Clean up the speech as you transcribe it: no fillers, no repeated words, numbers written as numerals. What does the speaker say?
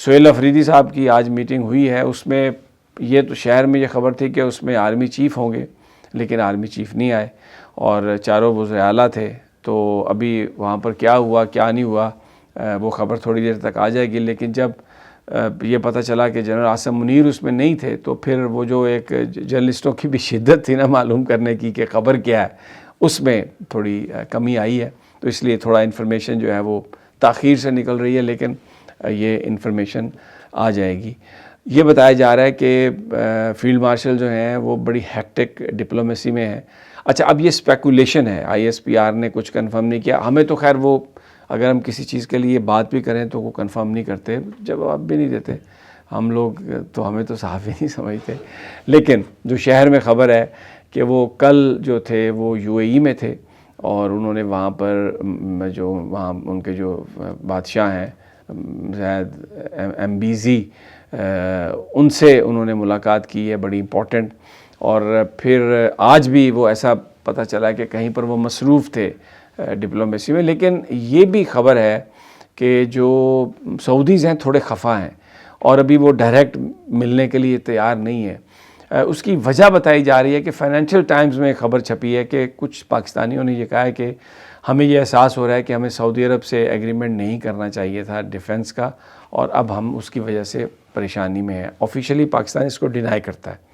سہیل افریدی صاحب کی آج میٹنگ ہوئی ہے، اس میں یہ تو شہر میں یہ خبر تھی کہ اس میں آرمی چیف ہوں گے، لیکن آرمی چیف نہیں آئے اور چاروں وزرائے اعلیٰ تھے. تو ابھی وہاں پر کیا ہوا کیا نہیں ہوا وہ خبر تھوڑی دیر تک آ جائے گی. لیکن جب یہ پتہ چلا کہ جنرل عاصم منیر اس میں نہیں تھے تو پھر وہ جو ایک جرنلسٹوں کی بھی شدت تھی نا معلوم کرنے کی کہ خبر کیا ہے، اس میں تھوڑی کمی آئی ہے. تو اس لیے تھوڑا انفارمیشن جو ہے وہ تاخیر سے نکل رہی ہے، لیکن یہ انفارمیشن آ جائے گی. یہ بتایا جا رہا ہے کہ فیلڈ مارشل جو ہیں وہ بڑی ہیکٹک ڈپلومیسی میں ہیں. اچھا، اب یہ اسپیکولیشن ہے، آئی ایس پی آر نے کچھ کنفرم نہیں کیا. ہمیں تو خیر وہ اگر ہم کسی چیز کے لیے بات بھی کریں تو وہ کنفرم نہیں کرتے، جواب بھی نہیں دیتے. ہم لوگ تو ہمیں تو صحافی نہیں سمجھتے. لیکن جو شہر میں خبر ہے کہ وہ کل جو تھے وہ یو اے ای میں تھے اور انہوں نے وہاں پر جو وہاں ان کے جو بادشاہ ہیں زید MBZ ان سے انہوں نے ملاقات کی ہے، بڑی امپورٹنٹ. اور پھر آج بھی وہ ایسا پتہ چلا کہ کہیں پر وہ مصروف تھے ڈپلومیسی میں. لیکن یہ بھی خبر ہے کہ جو سعودیز ہیں تھوڑے خفا ہیں اور ابھی وہ ڈائریکٹ ملنے کے لیے تیار نہیں ہے. اس کی وجہ بتائی جا رہی ہے کہ فائنینشیل ٹائمز میں خبر چھپی ہے کہ کچھ پاکستانیوں نے یہ کہا ہے کہ ہمیں یہ احساس ہو رہا ہے کہ ہمیں سعودی عرب سے ایگریمنٹ نہیں کرنا چاہیے تھا ڈیفنس کا، اور اب ہم اس کی وجہ سے پریشانی میں ہیں. آفیشلی پاکستان اس کو ڈینائی کرتا ہے.